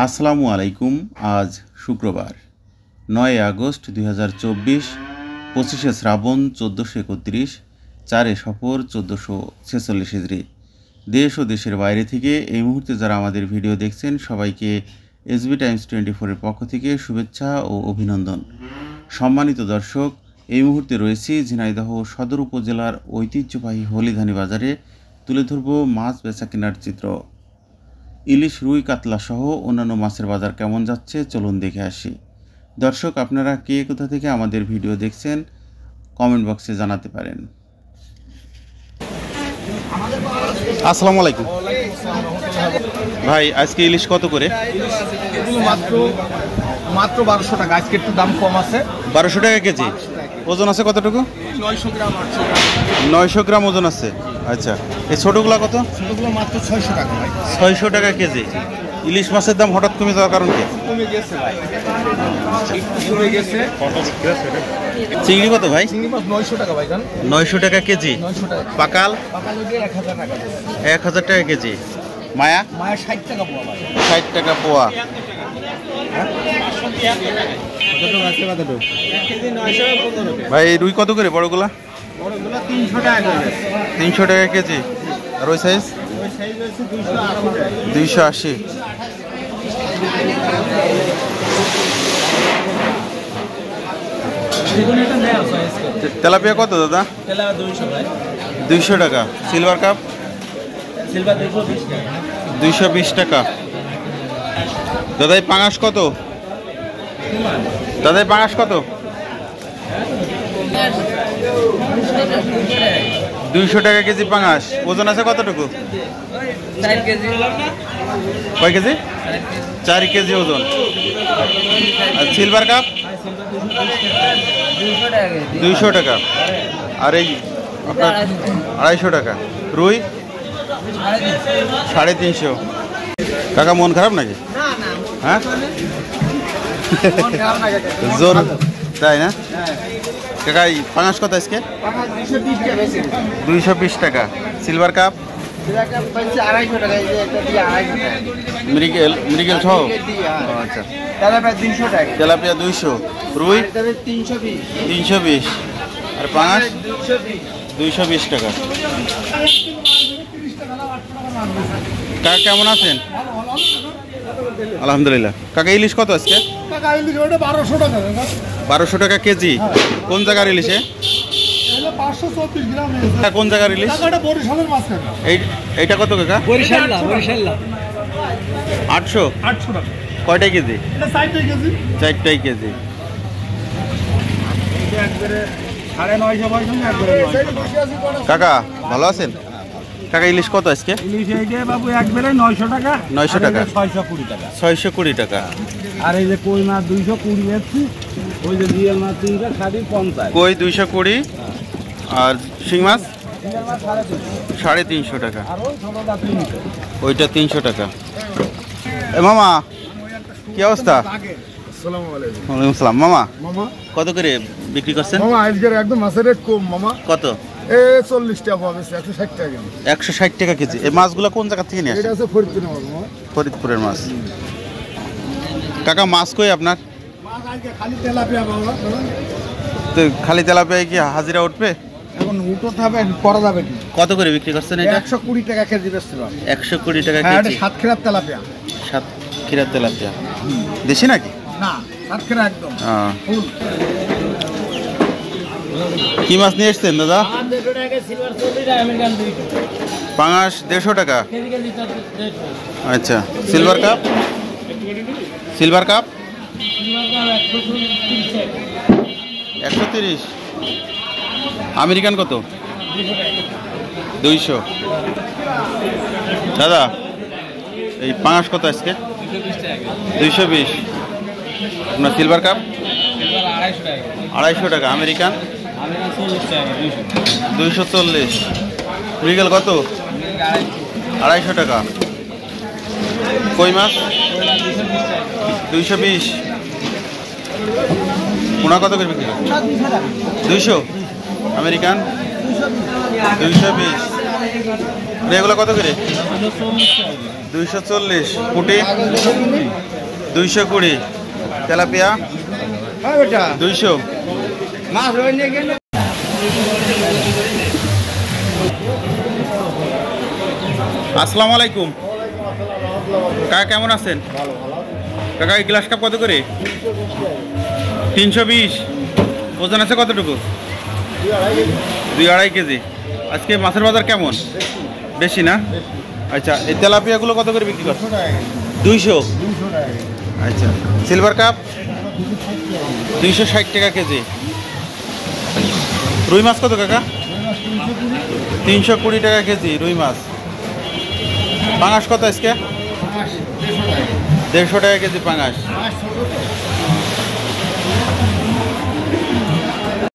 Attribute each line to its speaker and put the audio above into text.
Speaker 1: আসসালামু আলাইকুম। আজ শুক্রবার 9 আগস্ট 2024, 25শে শ্রাবণ 1431, 4 সফর 1446 হিজরি। দেশ ও দেশের বাইরে থেকে এই মুহূর্তে যারা আমাদের ভিডিও দেখছেন সবাইকে এসবি টাইমস 24-এর পক্ষ থেকে শুভেচ্ছা ও অভিনন্দন। সম্মানিত দর্শক, এই মুহূর্তে রয়েছি ঝিনাইদহ সদর উপজেলার ঐতিহ্যবাহী হলিধানি বাজারে। তুলে ধরব মাছ বেচা কেনার চিত্র। ইলিশ, রুই, কাতলা সহ অন্যান্য মাছের বাজার কেমন যাচ্ছে চলুন দেখে আসি। দর্শক, আপনারা কে কোথা থেকে আমাদের ভিডিও দেখছেন কমেন্ট বক্সে জানাতে পারেন। আসসালামু আলাইকুম ভাই, আজকে ইলিশ কত করে?
Speaker 2: মাত্র 1200 টাকা। আজকে একটু দাম কম আছে।
Speaker 1: 1200 টাকা কেজি। ওজন আছে কতটুকু?
Speaker 2: 900 গ্রাম।
Speaker 1: 900 গ্রাম ওজন আছে। আচ্ছা, এই ছোটোগুলো কত?
Speaker 2: ছোটোগুলো মাত্র 600 টাকা ভাই।
Speaker 1: 600 টাকা কেজি। ইলিশ মাছের দাম হঠাৎ কমে যাওয়ার কারণ কি?
Speaker 2: কমে গেছে ভাই, কমে গেছে।
Speaker 1: চিংড়ি কত ভাই?
Speaker 2: চিংড়ি মাছ 900 টাকা ভাই।
Speaker 1: 900 টাকা কেজি।
Speaker 2: 900 টাকা।
Speaker 1: পাকাল?
Speaker 2: পাকাল 1000 টাকা।
Speaker 1: 1000 টাকা কেজি। মায়া?
Speaker 2: মায়া 60 টাকা পোয়া ভাই।
Speaker 1: 60 টাকা পোয়া। ভাই রুই কত করে বড়গুলা?
Speaker 2: বড়গুলো 300 টাকা করে।
Speaker 1: 300 টাকা কেজি। আর ওই সাইজ?
Speaker 2: ওই সাইজ হচ্ছে 280।
Speaker 1: 280। তেলাপিয়া কত দাদা?
Speaker 2: তেলাপিয়া 200 ভাই।
Speaker 1: 200 টাকা। Silver cup?
Speaker 2: সিলভার 220 টাকা।
Speaker 1: 220 টাকা। দাদা এই পাঙাশ কত? দাদা এই পাঙাশ কত? 200 টাকা কেজি পাঙাশ। ওজন আছে কতটুকু?
Speaker 2: 4 কেজি।
Speaker 1: কয় কেজি? 4 কেজি ওজন। আর সিলভার কাপ? 200 টাকা। আর এই আপনার 250 টাকা। রুই 350। কাকা মন খারাপ নাকি? হ্যাঁ, জোর তাই না? কাকা এই পাঙাশ কত আজকে? 220 টাকা। Silver cup? মৃগেল সহ? আচ্ছা। তেলাপিয়া 200। রুই 320। আর পাঙাশ 220 টাকা। কাকা কেমন আছেন? আলহামদুলিল্লাহ। কাকা ইলিশ কত আজকে? 1200 টাকা কেজি। কোন জায়গার ইলিশে? কোন জায়গার ইলিশ? এইটা কত কাকা? 800 টাকা। কয়টাই কেজি? 4টাই কেজি। কাকা ভালো আছেন? কাকা ইলিশ কত আজকে?
Speaker 2: বাবু একবারে 900 টাকা।
Speaker 1: 900 টাকা।
Speaker 2: 620 টাকা।
Speaker 1: 620 টাকা।
Speaker 2: আর এই যে কই মাছ 220 যাচ্ছে। ওই যে জিএল মাছ 350।
Speaker 1: কই 220। আর শিং মাছ 350 টাকা। ওইটা 300 টাকা। এ মামা কি অবস্থা?
Speaker 2: আসসালামু আলাইকুম।
Speaker 1: ওয়ালাইকুম আসসালাম। মামা
Speaker 2: মামা
Speaker 1: কত করে বিক্রি করছেন?
Speaker 2: মামা আজকের একদম মাছের রেট কম মামা।
Speaker 1: কত?
Speaker 2: 40 টাকা পাবে। 160 টাকা কেজি।
Speaker 1: 160 টাকা কেজি। এই মাছগুলো কোন জায়গা থেকে নিয়ে আসেন?
Speaker 2: এটা আছে ফরিদপুরের মাছ মামা।
Speaker 1: ফরিদপুরের মাছ। কাকা মাছ কই আপনার?
Speaker 2: মাছ আজকে খালি তেলাপিয়া বাবা।
Speaker 1: তো খালি তেলাপিয়ায় কি হাজিরা উঠবে?
Speaker 2: এখন উঠতে হবে, করা যাবে কি?
Speaker 1: কত করে বিক্রি করছেন এটা?
Speaker 2: 120 টাকা কেজি বেচতে পারবে।
Speaker 1: 120 টাকা
Speaker 2: হ্যাঁ, এটা
Speaker 1: কেজি।
Speaker 2: সাতক্ষীরার তেলাপিয়া।
Speaker 1: সাতক্ষীরার তেলাপিয়া। দেশি নাকি?
Speaker 2: না, সাতক্ষীরা একদম ফুল।
Speaker 1: কি মাছ নিয়ে এসছেন দাদা? পাঙাশ 150 টাকা। আচ্ছা। Silver cup? Silver cup 130। American কত? 200। দাদা এই পাঙাশ কত আজকে? 220। আপনার সিলভার কাপ? 250 টাকা। আমেরিকান 240। মৃগেল কত? 250 টাকা। কই মাছ 220। পোনা কত করে বিক্রি? 200। আমেরিকান 220। এগুলো কত করে? 240 পুঁটি 220 তেলাপিয়া 200 আসসালামু আলাইকুম কাকা, কেমন আছেন? কাকা এই গ্লাস কাপ কত করে? 320। ওজন আছে কতটুকু? 2-2.5 কেজি। আজকে মাছের বাজার কেমন? বেশি না? আচ্ছা, এই তেলাপিয়াগুলো কত করে বিক্রি করছে? 200। আচ্ছা, সিলভার কাপ 260 টাকা কেজি। রুই মাছ কত কাকা? 320 টাকা কেজি রুই মাছ। পাঙাশ কত আজকে? 150 টাকা কেজি পাঙাশ।